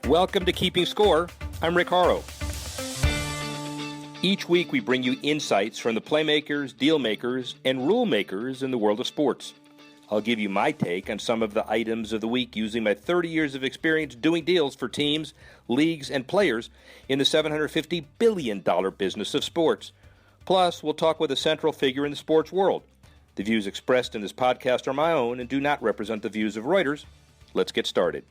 Welcome to Keeping Score. I'm Rick Horrow. Each week we bring you insights from the playmakers, deal makers, and rule makers in the world of sports. I'll give you my take on some of the items of the week using my 30 years of experience doing deals for teams, leagues, and players in the $750 billion business of sports. Plus, we'll talk with a central figure in the sports world. The views expressed in this podcast are my own and do not represent the views of Reuters. Let's get started.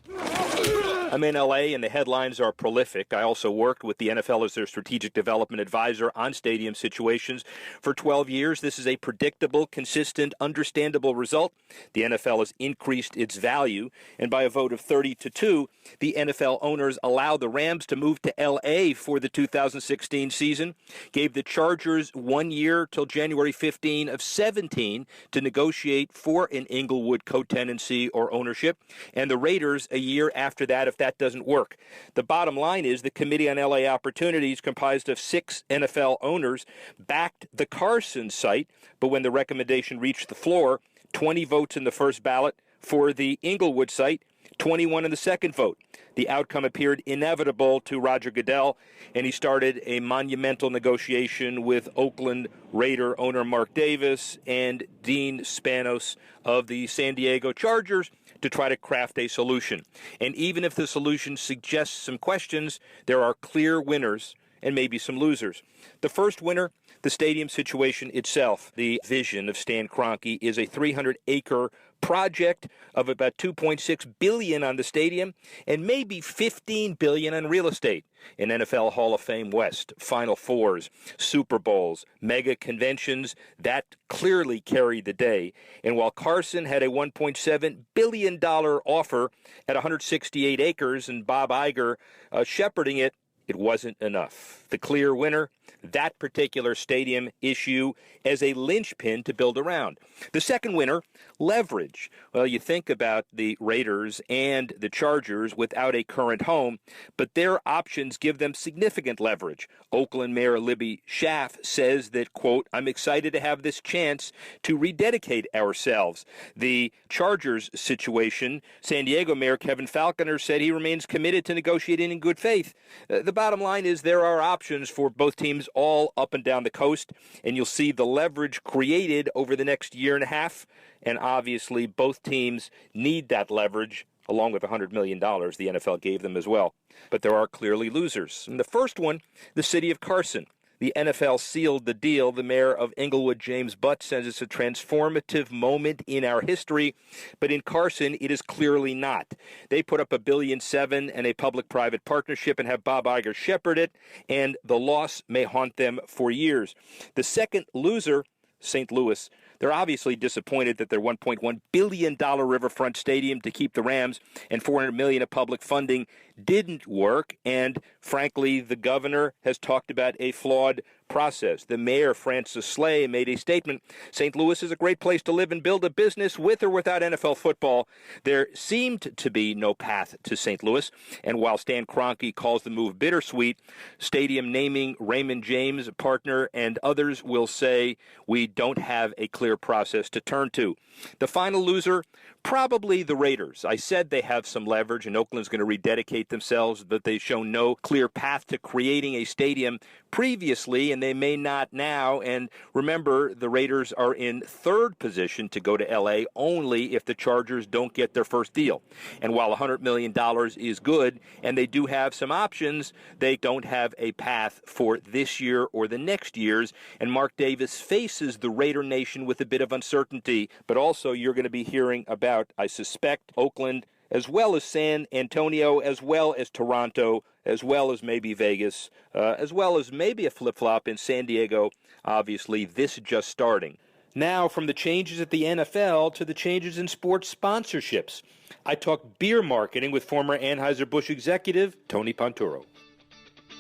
I'm in L.A. and the headlines are prolific. I also worked with the NFL as their strategic development advisor on stadium situations for 12 years. This is a predictable, consistent, understandable result. The NFL has increased its value, and by a vote of 30-2, the NFL owners allowed the Rams to move to L.A. for the 2016 season, gave the Chargers 1 year till January 15 of 17 to negotiate for an Inglewood co-tenancy or ownership, and the Raiders a year after that if that doesn't work. The bottom line is the Committee on LA Opportunities, comprised of 6 NFL owners, backed the Carson site, but when the recommendation reached the floor, 20 votes in the first ballot for the Inglewood site, 21 in the second vote. The outcome appeared inevitable to Roger Goodell, and he started a monumental negotiation with Oakland Raider owner Mark Davis and Dean Spanos of the San Diego Chargers to try to craft a solution. And even if the solution suggests some questions, there are clear winners and maybe some losers. The first winner, the stadium situation itself. The vision of Stan Kroenke is a 300-acre project of about $2.6 billion on the stadium and maybe $15 billion on real estate. An NFL Hall of Fame West, Final Fours, Super Bowls, mega conventions, that clearly carried the day. And while Carson had a $1.7 billion offer at 168 acres and Bob Iger shepherding it, it wasn't enough. The clear winner, that particular stadium issue as a linchpin to build around. The second winner, leverage. Well, you think about the Raiders and the Chargers without a current home, but their options give them significant leverage. Oakland Mayor Libby Schaaf says that, quote, "I'm excited to have this chance to rededicate ourselves." The Chargers situation, San Diego Mayor Kevin Falconer said he remains committed to negotiating in good faith. The bottom line is there are options for both teams all up and down the coast, and you'll see the leverage created over the next year and a half, and obviously both teams need that leverage along with $100 million the NFL gave them as well. But there are clearly losers. And the first one, the city of Carson. The NFL sealed the deal. The mayor of Inglewood, James Butt, says it's a transformative moment in our history, but in Carson, it is clearly not. They put up $1.7 billion and a public-private partnership and have Bob Iger shepherd it, and the loss may haunt them for years. The second loser, St. Louis. They're obviously disappointed that their $1.1 billion riverfront stadium to keep the Rams and $400 million of public funding didn't work, and frankly, the governor has talked about a flawed process. The mayor, Francis Slay, made a statement. St. Louis is a great place to live and build a business with or without NFL football. There seemed to be no path to St. Louis, and while Stan Kroenke calls the move bittersweet, stadium naming Raymond James, partner, and others will say we don't have a clear process to turn to. The final loser, probably the Raiders. I said they have some leverage, and Oakland's going to rededicate themselves, but they've shown no clear path to creating a stadium previously, and they may not now. And remember, the Raiders are in third position to go to L.A. only if the Chargers don't get their first deal. And while $100 million is good, and they do have some options, they don't have a path for this year or the next years. And Mark Davis faces the Raider Nation with a bit of uncertainty, but also you're going to be hearing about, I suspect, Oakland, as well as San Antonio, as well as Toronto, as well as maybe Vegas, as well as maybe a flip-flop in San Diego. Obviously, this just starting. Now, from the changes at the NFL to the changes in sports sponsorships, I talk beer marketing with former Anheuser-Busch executive Tony Panturo.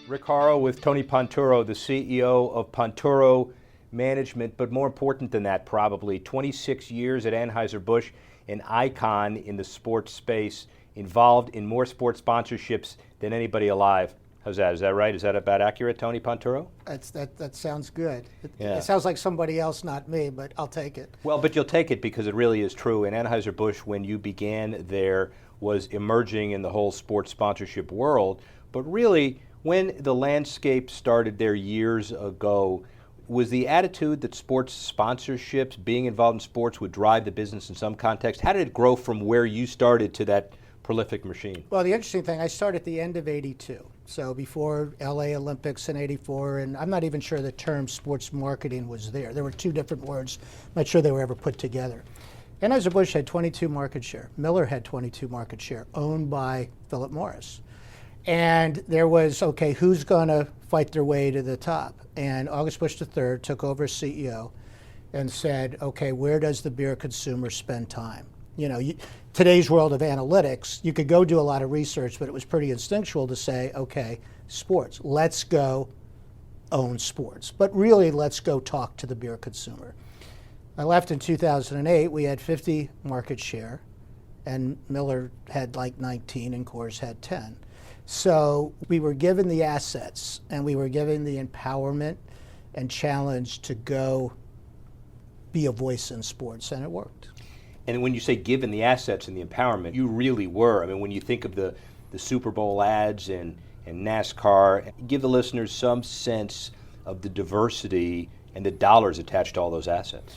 Rick Horrow with Tony Panturo, the CEO of Panturo Management, but more important than that, probably 26 years at Anheuser-Busch, an icon in the sports space, involved in more sports sponsorships than anybody alive. How's that? Is that right? Is that about accurate, Tony Panturo? That sounds good. Yeah. It sounds like somebody else, not me, but I'll take it. Well, but you'll take it because it really is true. In Anheuser-Busch, when you began there, was emerging in the whole sports sponsorship world. But really, when the landscape started there years ago, was the attitude that sports sponsorships, being involved in sports, would drive the business in some context? How did it grow from where you started to that prolific machine? Well, the interesting thing, I started at the end of '82, so before LA Olympics in '84, and I'm not even sure the term sports marketing was there. There were two different words. I'm not sure they were ever put together. Anheuser-Busch had 22 market share. Miller had 22 market share, owned by Philip Morris. And there was, okay, who's going to fight their way to the top? And August Busch III took over as CEO and said, okay, where does the beer consumer spend time? You know, today's world of analytics, you could go do a lot of research, but it was pretty instinctual to say, okay, sports, let's go own sports. But really, let's go talk to the beer consumer. I left in 2008, we had 50 market share, and Miller had like 19 and Coors had 10. So we were given the assets and we were given the empowerment and challenge to go be a voice in sports, and it worked. And when you say given the assets and the empowerment, you really were. I mean, when you think of the Super Bowl ads and NASCAR, give the listeners some sense of the diversity and the dollars attached to all those assets.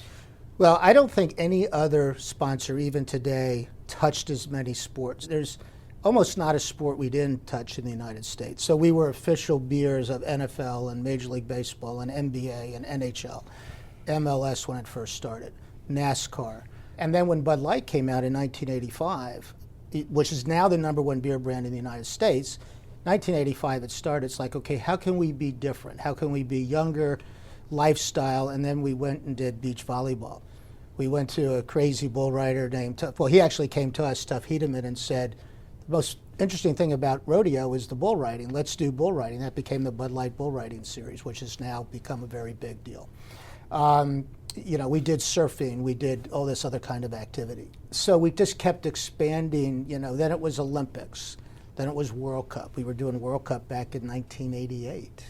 Well, I don't think any other sponsor, even today, touched as many sports. There's almost not a sport we didn't touch in the United States. So we were official beers of NFL and Major League Baseball and NBA and NHL, MLS when it first started, NASCAR. And then when Bud Light came out in 1985, which is now the #1 beer brand in the United States, 1985 it started. It's like, okay, how can we be different? How can we be younger, lifestyle? And then we went and did beach volleyball. We went to a crazy bull rider named, well, he actually came to us, Tuff Hedeman, and said, the most interesting thing about rodeo is the bull riding. Let's do bull riding. That became the Bud Light Bull Riding Series, which has now become a very big deal. You know, we did surfing, we did all this other kind of activity. So we just kept expanding, you know, then it was Olympics, then it was World Cup. We were doing World Cup back in 1988,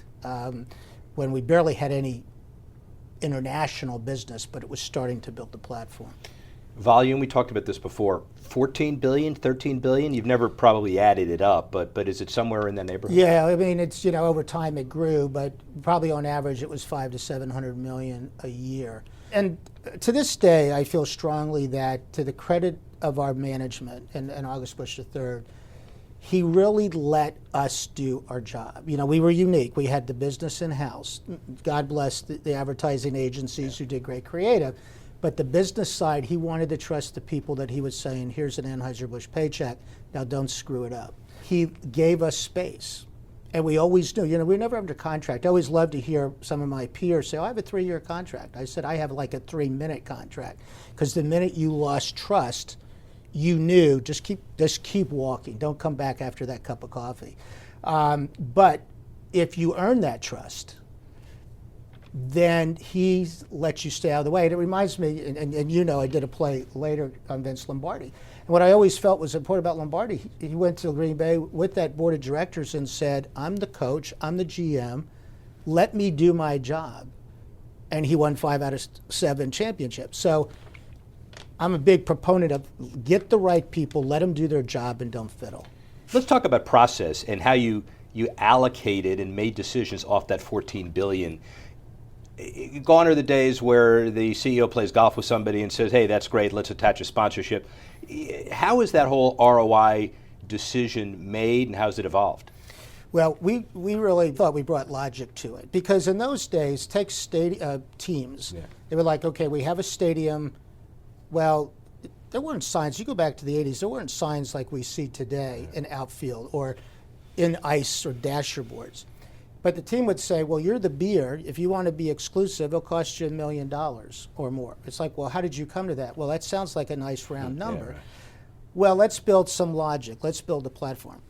when we barely had any international business, but it was starting to build the platform. Volume, we talked about this before, 14 billion, 13 billion? You've never probably added it up, but is it somewhere in that neighborhood? Yeah, I mean, it's, you know, over time it grew, but probably on average it was 500 to 700 million a year. And to this day, I feel strongly that, to the credit of our management and August Busch III, he really let us do our job. You know, we were unique. We had the business in-house. God bless the advertising agencies who did great creative. But the business side, he wanted to trust the people that he was saying, here's an Anheuser-Busch paycheck, now don't screw it up. He gave us space. And we always knew, you know, we were never under contract. I always loved to hear some of my peers say, oh, I have a 3-year contract. I said, I have like a 3-minute contract. Because the minute you lost trust, you knew, just keep walking. Don't come back after that cup of coffee. But if you earn that trust, then he lets you stay out of the way. And it reminds me, and you know, I did a play later on Vince Lombardi. And what I always felt was important about Lombardi, he went to Green Bay with that board of directors and said, I'm the coach, I'm the GM, let me do my job. And he won 5 out of 7 championships. So I'm a big proponent of get the right people, let them do their job, and don't fiddle. Let's talk about process and how you allocated and made decisions off that 14 billion. Gone are the days where the CEO plays golf with somebody and says, hey, that's great, let's attach a sponsorship. How is that whole ROI decision made, and how has it evolved? Well, we really thought we brought logic to it, because in those days, take teams. Yeah. They were like, okay, we have a stadium. Well, there weren't signs. You go back to the 80s, there weren't signs like we see today in outfield or in ice or dasher boards. But the team would say, well, you're the beer. If you want to be exclusive, it'll cost you $1 million or more. It's like, well, how did you come to that? Well, that sounds like a nice round number. Yeah, right. Well, let's build some logic. Let's build a platform.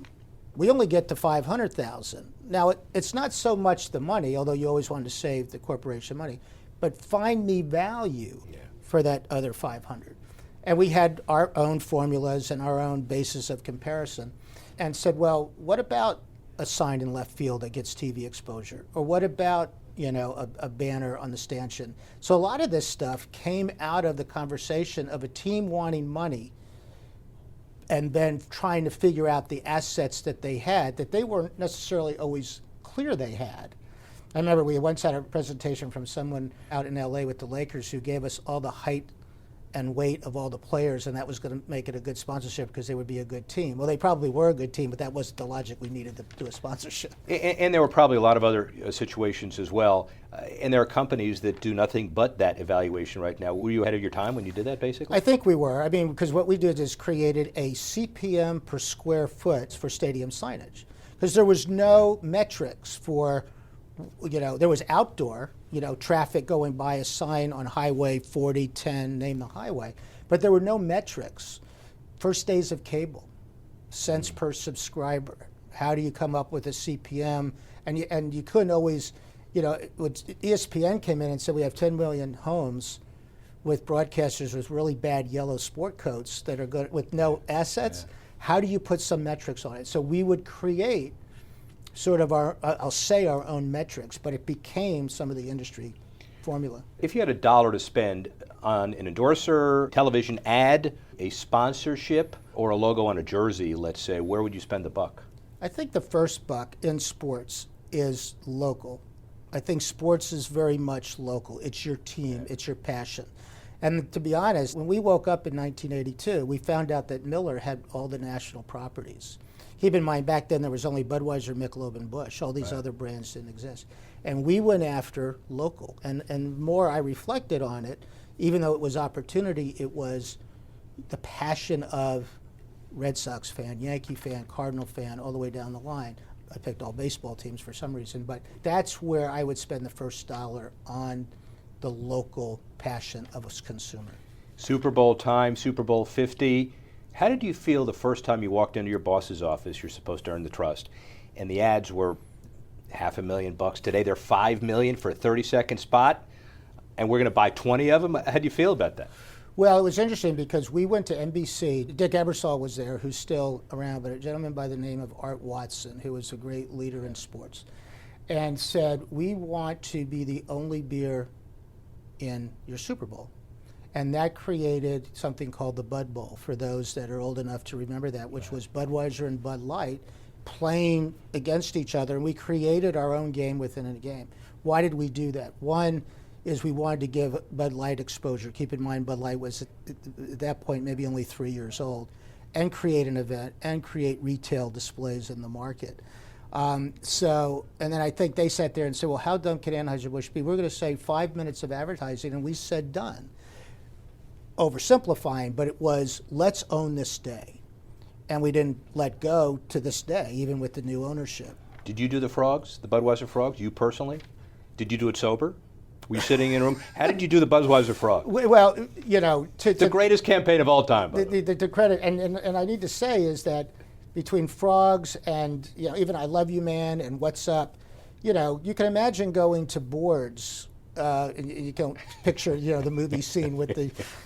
We only get to 500,000. Now, it's not so much the money, although you always want to save the corporation money, but find me value for that other 500. And we had our own formulas and our own basis of comparison, and said, well, what about a sign in left field that gets TV exposure? Or what about, you know, a banner on the stanchion? So a lot of this stuff came out of the conversation of a team wanting money and then trying to figure out the assets that they had that they weren't necessarily always clear they had. I remember we once had a presentation from someone out in LA with the Lakers who gave us all the height and weight of all the players, and that was going to make it a good sponsorship because they would be a good team. Well, they probably were a good team, but that wasn't the logic we needed to do a sponsorship. And there were probably a lot of other situations as well. And there are companies that do nothing but that evaluation right now. Were you ahead of your time when you did that, basically? I think we were. I mean, because what we did is created a CPM per square foot for stadium signage. Because there was no metrics for, there was outdoor, traffic going by a sign on Highway 40, 10, name the highway. But there were no metrics. First days of cable, cents per subscriber. How do you come up with a CPM? And you couldn't always, ESPN came in and said we have 10 million homes with broadcasters with really bad yellow sport coats that are good with no assets. Yeah. How do you put some metrics on it? So we would create sort of our own metrics, but it became some of the industry formula. If you had $1 to spend on an endorser, television ad, a sponsorship, or a logo on a jersey, let's say, where would you spend the buck? I think the first buck in sports is local. I think sports is very much local. It's your team, it's your passion. And to be honest, when we woke up in 1982, we found out that Miller had all the national properties. Keep in mind, back then there was only Budweiser, Michelob, and Busch. All these other brands didn't exist. And we went after local. And more I reflected on it, even though it was opportunity, it was the passion of Red Sox fan, Yankee fan, Cardinal fan, all the way down the line. I picked all baseball teams for some reason, but that's where I would spend the first dollar on the local passion of a consumer. Super Bowl time, Super Bowl 50. How did you feel the first time you walked into your boss's office? You're supposed to earn the trust, and the ads were $500,000. Today they're $5 million for a 30-second spot, and we're going to buy 20 of them. How do you feel about that? Well, it was interesting because we went to NBC. Dick Ebersol was there, who's still around, but a gentleman by the name of Art Watson, who was a great leader in sports, and said, we want to be the only beer in your Super Bowl. And that created something called the Bud Bowl, for those that are old enough to remember that, which was Budweiser and Bud Light playing against each other. And we created our own game within a game. Why did we do that? One is we wanted to give Bud Light exposure. Keep in mind, Bud Light was at that point maybe only 3 years old, and create an event and create retail displays in the market. And then I think they sat there and said, well, how dumb can Anheuser-Busch be? We're going to say 5 minutes of advertising, and we said done. Oversimplifying, but it was, let's own this day. And we didn't let go to this day, even with the new ownership. Did you do the frogs, the Budweiser frogs, you personally? Did you do it sober? Were you sitting in a room? How did you do the Budweiser frog? Well, the greatest campaign of all time. The credit, and I need to say is that between frogs and, even I Love You Man and What's Up, you can imagine going to boards. You can picture, the movie scene with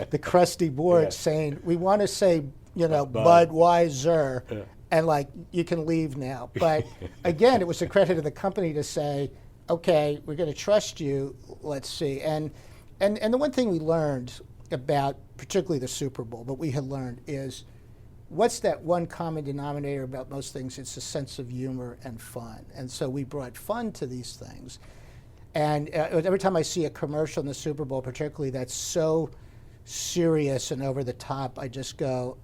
the crusty board saying, we want to say, Budweiser, and you can leave now. But again, it was the credit of the company to say, okay, we're going to trust you, let's see. And the one thing we learned about, particularly the Super Bowl, but we had learned is, what's that one common denominator about most things? It's a sense of humor and fun. And so we brought fun to these things. And every time I see a commercial in the Super Bowl, particularly that's so serious and over the top, I just go,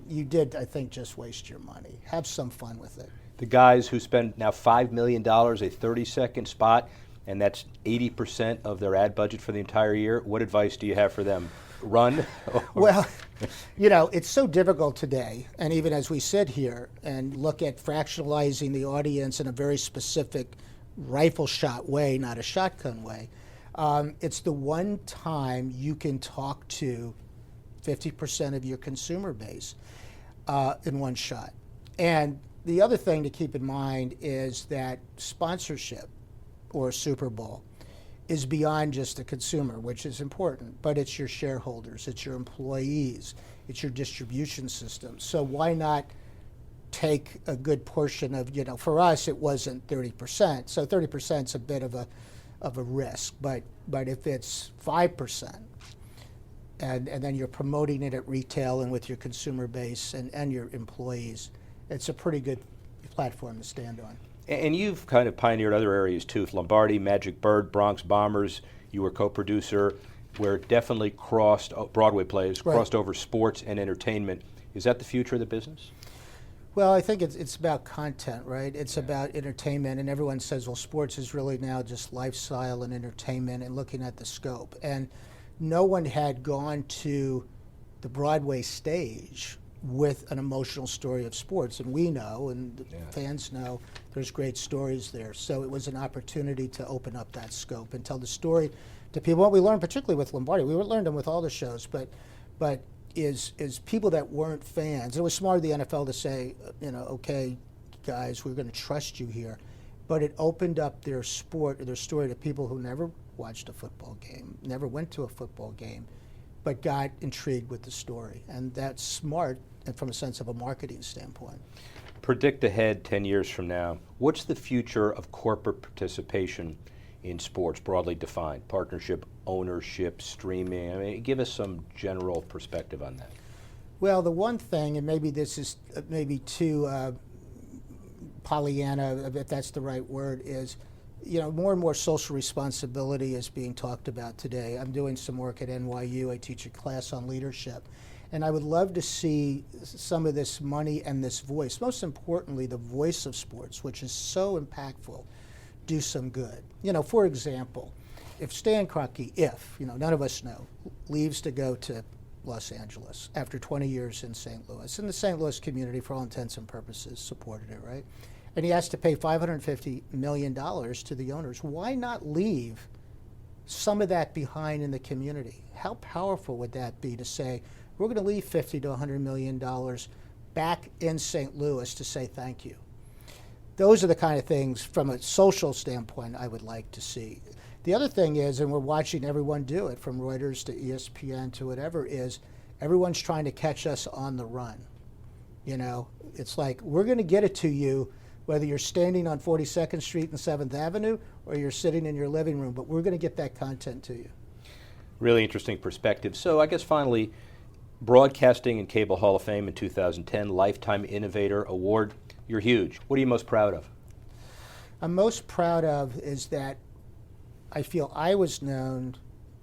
you did, I think, just waste your money. Have some fun with it. The guys who spend now $5 million, a 30-second spot, and that's 80% of their ad budget for the entire year, what advice do you have for them? Run? Well, it's so difficult today, and even as we sit here and look at fractionalizing the audience in a very specific rifle shot way, not a shotgun way, it's the one time you can talk to 50% of your consumer base in one shot. And the other thing to keep in mind is that sponsorship or Super Bowl is beyond just the consumer, which is important, but it's your shareholders, it's your employees, it's your distribution system. So why not take a good portion of, for us it wasn't 30%, so 30% is a bit of a risk, but if it's 5%, and then you're promoting it at retail and with your consumer base and your employees. It's a pretty good platform to stand on. And you've kind of pioneered other areas too. Lombardi, Magic Bird, Bronx Bombers, you were co-producer, where it definitely crossed, Broadway plays, Right. crossed over sports and entertainment. Is that the future of the business? Well, I think it's about content, right? It's about entertainment, and everyone says, well, sports is really now just lifestyle and entertainment and looking at the scope. And no one had gone to the Broadway stage with an emotional story of sports, and we know, and the fans know, there's great stories there. So it was an opportunity to open up that scope and tell the story to people. What we learned, particularly with Lombardi, we learned them with all the shows, but is people that weren't fans. It was smart of the NFL to say, okay, guys, we're going to trust you here, but it opened up their sport, their story to people who never watched a football game, never went to a football game, but got intrigued with the story, and that's smart, and from a sense of a marketing standpoint. Predict ahead 10 years from now. What's the future of corporate participation in sports, broadly defined? Partnership, ownership, streaming. I mean, give us some general perspective on that. Well, the one thing, and maybe this is maybe too Pollyanna, if that's the right word, is more and more social responsibility is being talked about today. I'm doing some work at NYU. I teach a class on leadership. And I would love to see some of this money and this voice, most importantly, the voice of sports, which is so impactful, do some good. For example, if Stan Kroenke, none of us know, leaves to go to Los Angeles after 20 years in St. Louis, and the St. Louis community, for all intents and purposes, supported it, right? And he has to pay $550 million to the owners. Why not leave some of that behind in the community? How powerful would that be to say, we're going to leave $50 to $100 million back in St. Louis to say thank you? Those are the kind of things, from a social standpoint, I would like to see. The other thing is, and we're watching everyone do it, from Reuters to ESPN to whatever, is everyone's trying to catch us on the run. It's like, we're going to get it to you whether you're standing on 42nd Street and 7th Avenue or you're sitting in your living room, but we're going to get that content to you. Really interesting perspective. So I guess finally, Broadcasting and Cable Hall of Fame in 2010, Lifetime Innovator Award. You're huge. What are you most proud of? I'm most proud of is that I feel I was known,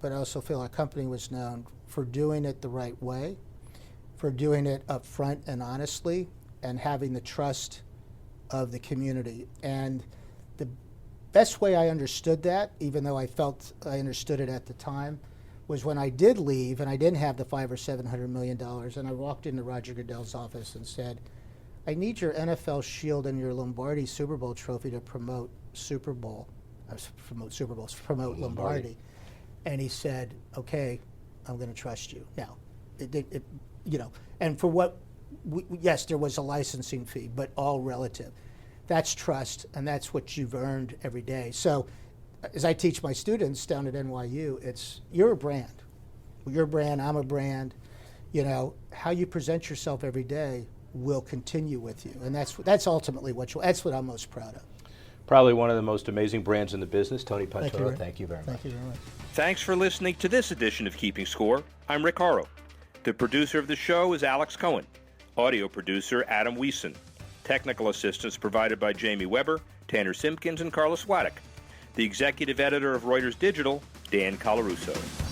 but I also feel our company was known for doing it the right way, for doing it up front and honestly, and having the trust of the community. And the best way I understood that, even though I felt I understood it at the time, was when I did leave and I didn't have the $500 or $700 million, and I walked into Roger Goodell's office and said, I need your NFL Shield and your Lombardi Super Bowl trophy to promote promote Lombardi. And he said, okay, I'm going to trust you. Now, and for what, yes, there was a licensing fee, but all relative. That's trust, and that's what you've earned every day. So as I teach my students down at NYU, it's, you're a brand. You're a brand, I'm a brand. How you present yourself every day will continue with you. And that's ultimately that's what I'm most proud of. Probably one of the most amazing brands in the business. Tony Pantoro, thank you very much. Thank you very much. Thanks for listening to this edition of Keeping Score. I'm Rick Horrow. The producer of the show is Alex Cohen. Audio producer Adam Wiesen. Technical assistance provided by Jamie Weber, Tanner Simpkins, and Carlos Waddick. The executive editor of Reuters Digital, Dan Colarusso.